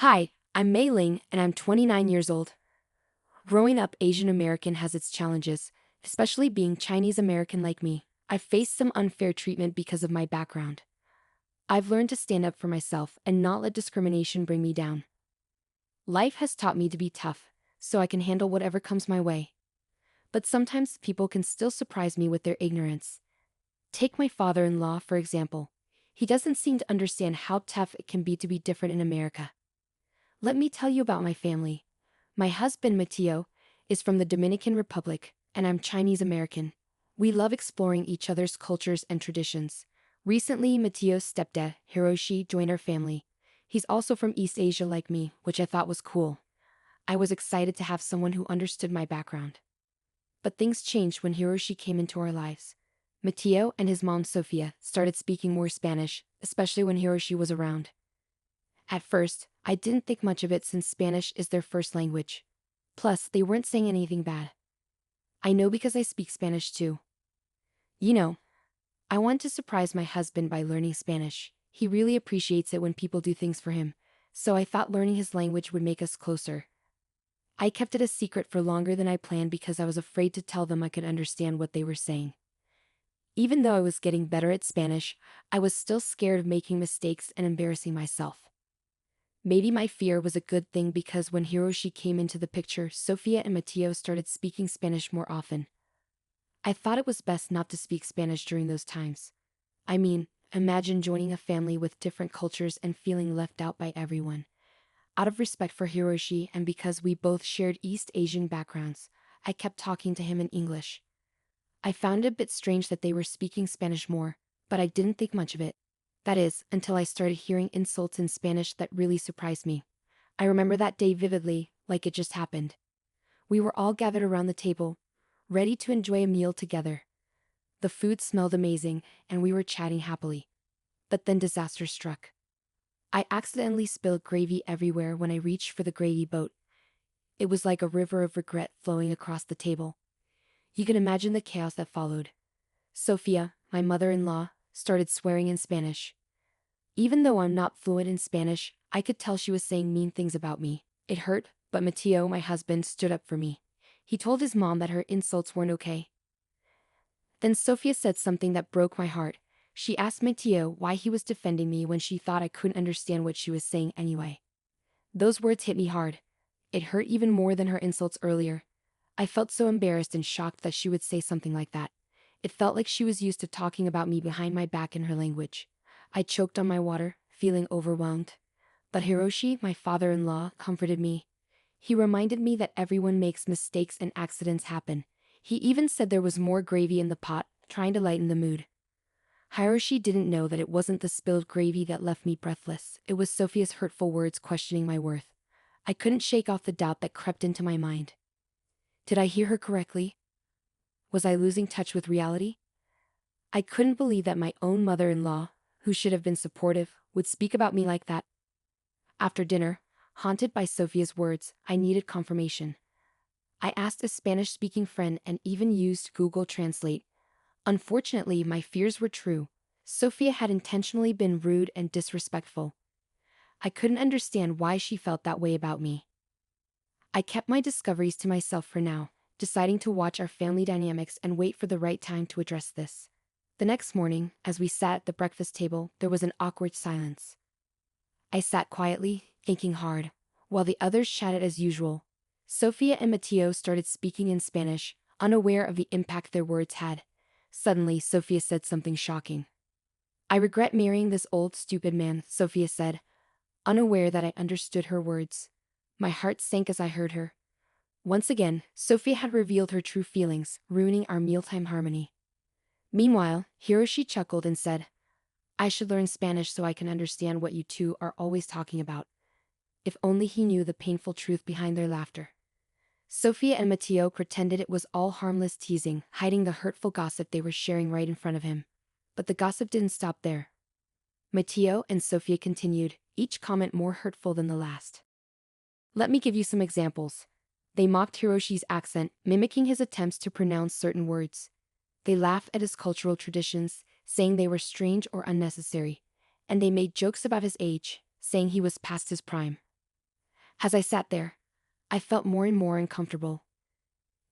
Hi, I'm May Ling and I'm 29 years old. Growing up Asian American has its challenges, especially being Chinese American like me. I've faced some unfair treatment because of my background. I've learned to stand up for myself and not let discrimination bring me down. Life has taught me to be tough, so I can handle whatever comes my way. But sometimes people can still surprise me with their ignorance. Take my father-in-law, for example. He doesn't seem to understand how tough it can be to be different in America. Let me tell you about my family. My husband, Mateo, is from the Dominican Republic, and I'm Chinese American. We love exploring each other's cultures and traditions. Recently, Mateo's stepdad, Hiroshi, joined our family. He's also from East Asia like me, which I thought was cool. I was excited to have someone who understood my background. But things changed when Hiroshi came into our lives. Mateo and his mom, Sofia, started speaking more Spanish, especially when Hiroshi was around. At first, I didn't think much of it since Spanish is their first language. Plus, they weren't saying anything bad. I know because I speak Spanish too. You know, I want to surprise my husband by learning Spanish. He really appreciates it when people do things for him, so I thought learning his language would make us closer. I kept it a secret for longer than I planned because I was afraid to tell them I could understand what they were saying. Even though I was getting better at Spanish, I was still scared of making mistakes and embarrassing myself. Maybe my fear was a good thing because when Hiroshi came into the picture, Sofia and Mateo started speaking Spanish more often. I thought it was best not to speak Spanish during those times. I mean, imagine joining a family with different cultures and feeling left out by everyone. Out of respect for Hiroshi and because we both shared East Asian backgrounds, I kept talking to him in English. I found it a bit strange that they were speaking Spanish more, but I didn't think much of it. That is, until I started hearing insults in Spanish that really surprised me. I remember that day vividly, like it just happened. We were all gathered around the table, ready to enjoy a meal together. The food smelled amazing, and we were chatting happily. But then disaster struck. I accidentally spilled gravy everywhere when I reached for the gravy boat. It was like a river of regret flowing across the table. You can imagine the chaos that followed. Sofia, my mother-in-law, started swearing in Spanish. Even though I'm not fluent in Spanish, I could tell she was saying mean things about me. It hurt, but Mateo, my husband, stood up for me. He told his mom that her insults weren't okay. Then Sofia said something that broke my heart. She asked Mateo why he was defending me when she thought I couldn't understand what she was saying anyway. Those words hit me hard. It hurt even more than her insults earlier. I felt so embarrassed and shocked that she would say something like that. It felt like she was used to talking about me behind my back in her language. I choked on my water, feeling overwhelmed. But Hiroshi, my father-in-law, comforted me. He reminded me that everyone makes mistakes and accidents happen. He even said there was more gravy in the pot, trying to lighten the mood. Hiroshi didn't know that it wasn't the spilled gravy that left me breathless. It was Sophia's hurtful words questioning my worth. I couldn't shake off the doubt that crept into my mind. Did I hear her correctly? Was I losing touch with reality? I couldn't believe that my own mother-in-law, who should have been supportive, would speak about me like that. After dinner, haunted by Sophia's words, I needed confirmation. I asked a Spanish-speaking friend and even used Google Translate. Unfortunately, my fears were true. Sophia had intentionally been rude and disrespectful. I couldn't understand why she felt that way about me. I kept my discoveries to myself for now, deciding to watch our family dynamics and wait for the right time to address this. The next morning, as we sat at the breakfast table, there was an awkward silence. I sat quietly, thinking hard, while the others chatted as usual. Sofia and Mateo started speaking in Spanish, unaware of the impact their words had. Suddenly, Sofia said something shocking. "I regret marrying this old, stupid man," Sofia said, unaware that I understood her words. My heart sank as I heard her. Once again, Sofia had revealed her true feelings, ruining our mealtime harmony. Meanwhile, Hiroshi chuckled and said, "I should learn Spanish so I can understand what you two are always talking about." If only he knew the painful truth behind their laughter. Sofia and Mateo pretended it was all harmless teasing, hiding the hurtful gossip they were sharing right in front of him. But the gossip didn't stop there. Mateo and Sofia continued, each comment more hurtful than the last. Let me give you some examples. They mocked Hiroshi's accent, mimicking his attempts to pronounce certain words. They laughed at his cultural traditions, saying they were strange or unnecessary. And they made jokes about his age, saying he was past his prime. As I sat there, I felt more and more uncomfortable.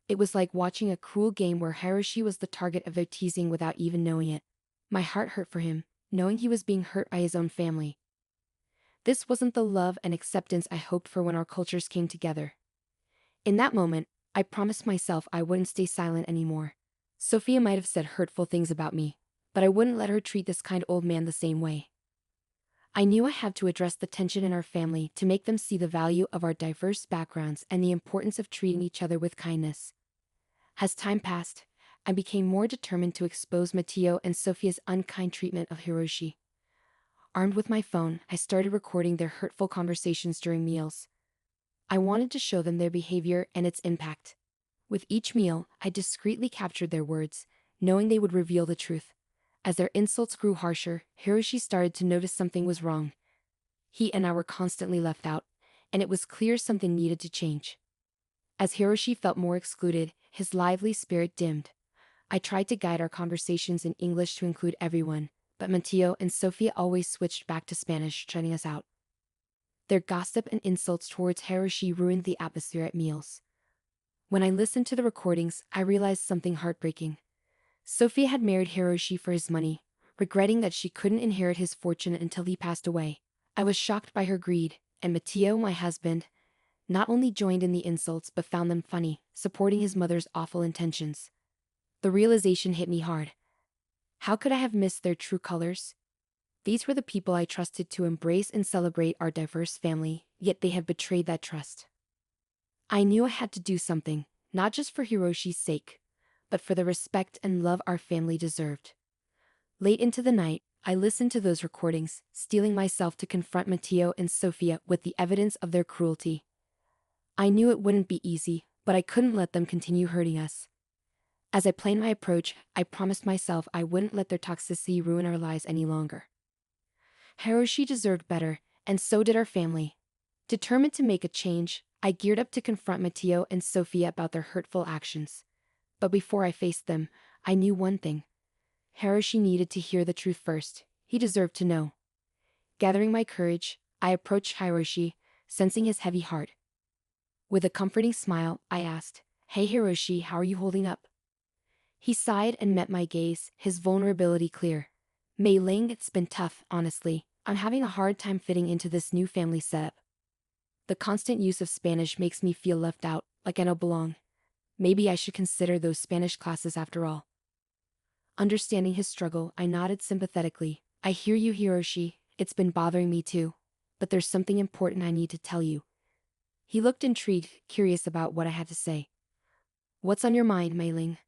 It was like watching a cruel game where Hiroshi was the target of their teasing without even knowing it. My heart hurt for him, knowing he was being hurt by his own family. This wasn't the love and acceptance I hoped for when our cultures came together. In that moment, I promised myself I wouldn't stay silent anymore. Sophia might have said hurtful things about me, but I wouldn't let her treat this kind old man the same way. I knew I had to address the tension in our family to make them see the value of our diverse backgrounds and the importance of treating each other with kindness. As time passed, I became more determined to expose Mateo and Sophia's unkind treatment of Hiroshi. Armed with my phone, I started recording their hurtful conversations during meals. I wanted to show them their behavior and its impact. With each meal, I discreetly captured their words, knowing they would reveal the truth. As their insults grew harsher, Hiroshi started to notice something was wrong. He and I were constantly left out, and it was clear something needed to change. As Hiroshi felt more excluded, his lively spirit dimmed. I tried to guide our conversations in English to include everyone, but Mateo and Sophia always switched back to Spanish, shutting us out. Their gossip and insults towards Hiroshi ruined the atmosphere at meals. When I listened to the recordings, I realized something heartbreaking. Sophia had married Hiroshi for his money, regretting that she couldn't inherit his fortune until he passed away. I was shocked by her greed, and Mateo, my husband, not only joined in the insults but found them funny, supporting his mother's awful intentions. The realization hit me hard. How could I have missed their true colors? These were the people I trusted to embrace and celebrate our diverse family, yet they have betrayed that trust. I knew I had to do something, not just for Hiroshi's sake, but for the respect and love our family deserved. Late into the night, I listened to those recordings, steeling myself to confront Mateo and Sophia with the evidence of their cruelty. I knew it wouldn't be easy, but I couldn't let them continue hurting us. As I planned my approach, I promised myself I wouldn't let their toxicity ruin our lives any longer. Hiroshi deserved better, and so did our family. Determined to make a change, I geared up to confront Mateo and Sophia about their hurtful actions. But before I faced them, I knew one thing. Hiroshi needed to hear the truth first. He deserved to know. Gathering my courage, I approached Hiroshi, sensing his heavy heart. With a comforting smile, I asked, "Hey Hiroshi, how are you holding up?" He sighed and met my gaze, his vulnerability clear. "May Ling, it's been tough, honestly. I'm having a hard time fitting into this new family setup. The constant use of Spanish makes me feel left out, like I don't belong. Maybe I should consider those Spanish classes after all." Understanding his struggle, I nodded sympathetically. "I hear you, Hiroshi. It's been bothering me too. But there's something important I need to tell you." He looked intrigued, curious about what I had to say. "What's on your mind, May Ling?"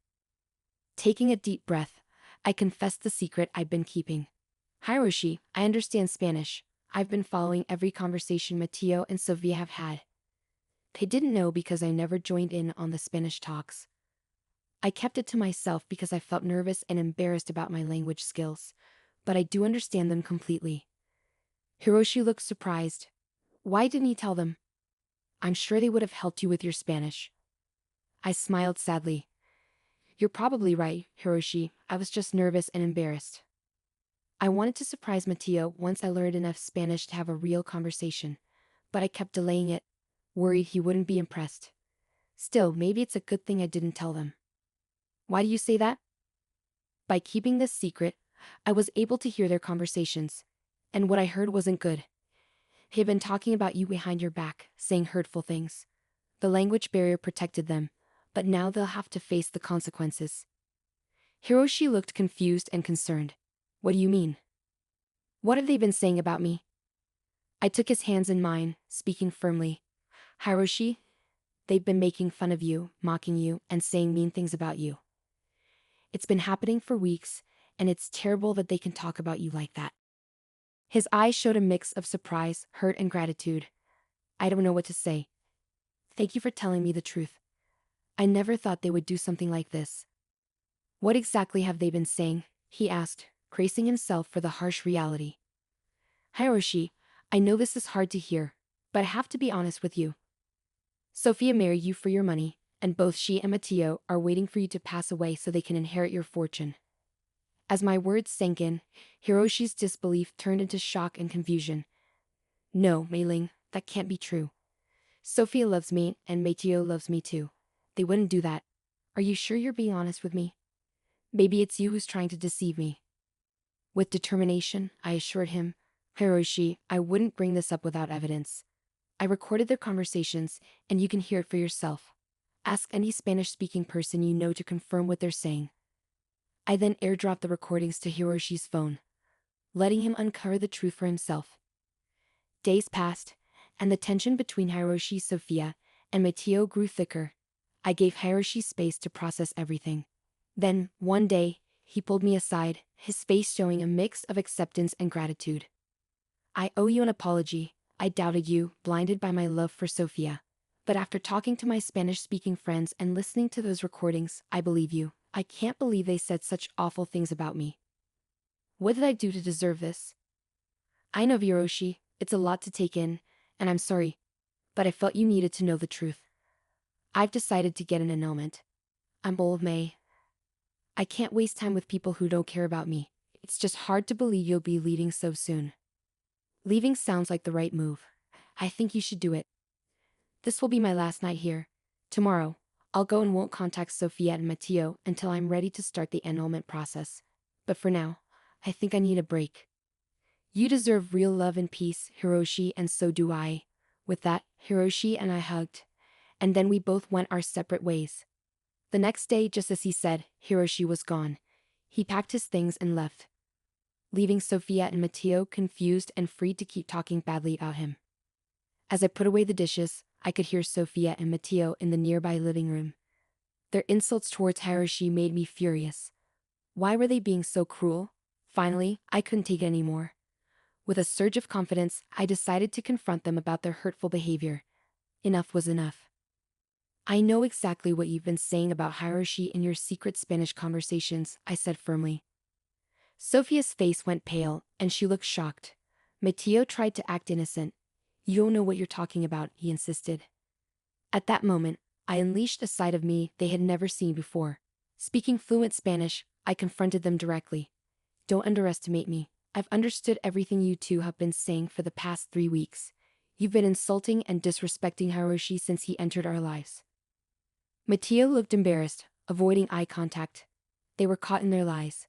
Taking a deep breath, I confessed the secret I'd been keeping. "Hiroshi, I understand Spanish. I've been following every conversation Mateo and Sofia have had. They didn't know because I never joined in on the Spanish talks. I kept it to myself because I felt nervous and embarrassed about my language skills, but I do understand them completely." Hiroshi looked surprised. "Why didn't he tell them? I'm sure they would have helped you with your Spanish." I smiled sadly. "You're probably right, Hiroshi. I was just nervous and embarrassed. I wanted to surprise Mateo once I learned enough Spanish to have a real conversation, but I kept delaying it, worried he wouldn't be impressed. Still, maybe it's a good thing I didn't tell them." "Why do you say that?" "By keeping this secret, I was able to hear their conversations, and what I heard wasn't good. They've been talking about you behind your back, saying hurtful things. The language barrier protected them, but now they'll have to face the consequences." Hiroshi looked confused and concerned. "What do you mean? What have they been saying about me?" I took his hands in mine, speaking firmly. "Hiroshi, they've been making fun of you, mocking you, and saying mean things about you. It's been happening for weeks, and it's terrible that they can talk about you like that." His eyes showed a mix of surprise, hurt, and gratitude. I don't know what to say. "Thank you for telling me the truth. I never thought they would do something like this." "What exactly have they been saying?" he asked, bracing himself for the harsh reality. "Hiroshi, I know this is hard to hear, but I have to be honest with you. Sophia married you for your money, and both she and Mateo are waiting for you to pass away so they can inherit your fortune." As my words sank in, Hiroshi's disbelief turned into shock and confusion. "No, Mei Ling, that can't be true. Sophia loves me and Mateo loves me too. They wouldn't do that. Are you sure you're being honest with me? Maybe it's you who's trying to deceive me. With determination, I assured him, Hiroshi, I wouldn't bring this up without evidence. I recorded their conversations, and you can hear it for yourself. Ask any Spanish-speaking person you know to confirm what they're saying. I then airdropped the recordings to Hiroshi's phone, letting him uncover the truth for himself. Days passed, and the tension between Hiroshi, Sophia, and Mateo grew thicker. I gave Hiroshi space to process everything. Then, one day, he pulled me aside, his face showing a mix of acceptance and gratitude. I owe you an apology. I doubted you, blinded by my love for Sophia. But after talking to my Spanish-speaking friends and listening to those recordings, I believe you. I can't believe they said such awful things about me. What did I do to deserve this? I know, Hiroshi, it's a lot to take in, and I'm sorry, but I felt you needed to know the truth. I've decided to get an annulment. I'm old, May. I can't waste time with people who don't care about me. It's just hard to believe you'll be leaving so soon. Leaving sounds like the right move. I think you should do it. This will be my last night here. Tomorrow, I'll go and won't contact Sophia and Mateo until I'm ready to start the annulment process. But for now, I think I need a break. You deserve real love and peace, Hiroshi, and so do I. With that, Hiroshi and I hugged, and then we both went our separate ways. The next day, just as he said, Hiroshi was gone. He packed his things and left, leaving Sophia and Mateo confused and free to keep talking badly about him. As I put away the dishes, I could hear Sophia and Mateo in the nearby living room. Their insults towards Hiroshi made me furious. Why were they being so cruel? Finally, I couldn't take it anymore. With a surge of confidence, I decided to confront them about their hurtful behavior. Enough was enough. I know exactly what you've been saying about Hiroshi in your secret Spanish conversations, I said firmly. Sophia's face went pale, and she looked shocked. Mateo tried to act innocent. You don't know what you're talking about, he insisted. At that moment, I unleashed a side of me they had never seen before. Speaking fluent Spanish, I confronted them directly. Don't underestimate me. I've understood everything you two have been saying for the past 3 weeks. You've been insulting and disrespecting Hiroshi since he entered our lives. Mateo looked embarrassed, avoiding eye contact. They were caught in their lies.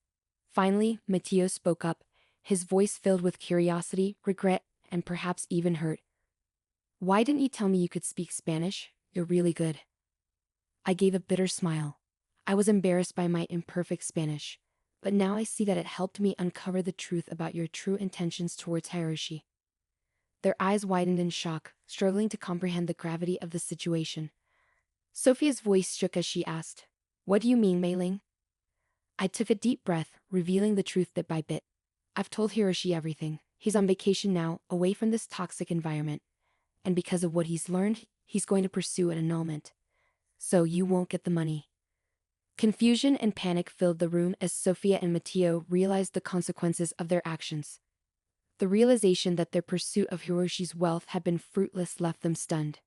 Finally, Mateo spoke up, his voice filled with curiosity, regret, and perhaps even hurt. Why didn't you tell me you could speak Spanish? You're really good. I gave a bitter smile. I was embarrassed by my imperfect Spanish, but now I see that it helped me uncover the truth about your true intentions towards Hiroshi. Their eyes widened in shock, struggling to comprehend the gravity of the situation. Sophia's voice shook as she asked, What do you mean, May Ling? I took a deep breath, revealing the truth bit by bit. I've told Hiroshi everything. He's on vacation now, away from this toxic environment. And because of what he's learned, he's going to pursue an annulment. So you won't get the money. Confusion and panic filled the room as Sophia and Mateo realized the consequences of their actions. The realization that their pursuit of Hiroshi's wealth had been fruitless left them stunned.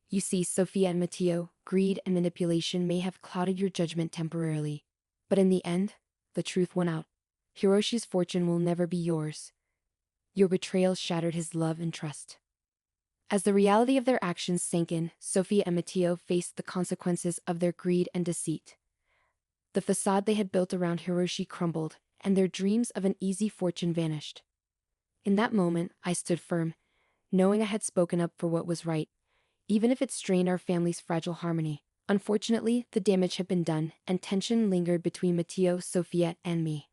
You see, Sophia and Mateo, greed and manipulation may have clouded your judgment temporarily. But in the end, the truth won out. Hiroshi's fortune will never be yours. Your betrayal shattered his love and trust. As the reality of their actions sank in, Sophia and Mateo faced the consequences of their greed and deceit. The facade they had built around Hiroshi crumbled, and their dreams of an easy fortune vanished. In that moment, I stood firm, knowing I had spoken up for what was right, even if it strained our family's fragile harmony. Unfortunately, the damage had been done, and tension lingered between Mateo, Sophia, and me.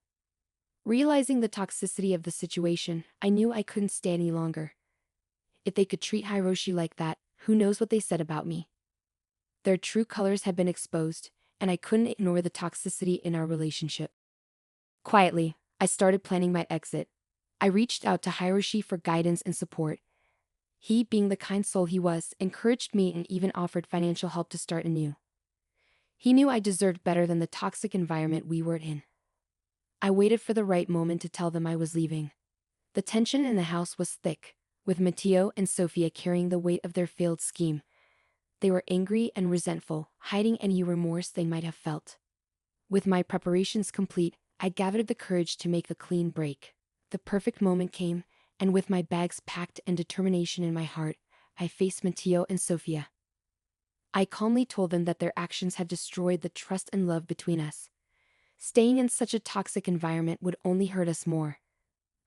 Realizing the toxicity of the situation, I knew I couldn't stay any longer. If they could treat Hiroshi like that, who knows what they said about me? Their true colors had been exposed, and I couldn't ignore the toxicity in our relationship. Quietly, I started planning my exit. I reached out to Hiroshi for guidance and support. He, being the kind soul he was, encouraged me and even offered financial help to start anew. He knew I deserved better than the toxic environment we were in. I waited for the right moment to tell them I was leaving. The tension in the house was thick, with Mateo and Sophia carrying the weight of their failed scheme. They were angry and resentful, hiding any remorse they might have felt. With my preparations complete, I gathered the courage to make a clean break. The perfect moment came, and with my bags packed and determination in my heart, I faced Mateo and Sophia. I calmly told them that their actions had destroyed the trust and love between us. Staying in such a toxic environment would only hurt us more.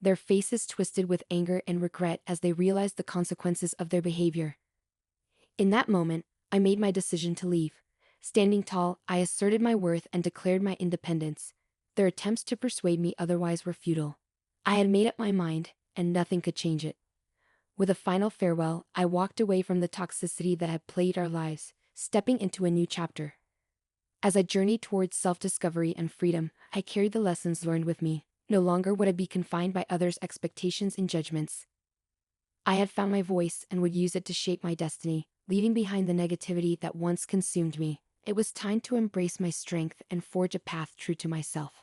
Their faces twisted with anger and regret as they realized the consequences of their behavior. In that moment, I made my decision to leave. Standing tall, I asserted my worth and declared my independence. Their attempts to persuade me otherwise were futile. I had made up my mind, and nothing could change it. With a final farewell, I walked away from the toxicity that had plagued our lives, stepping into a new chapter. As I journeyed towards self-discovery and freedom, I carried the lessons learned with me. No longer would I be confined by others' expectations and judgments. I had found my voice and would use it to shape my destiny, leaving behind the negativity that once consumed me. It was time to embrace my strength and forge a path true to myself.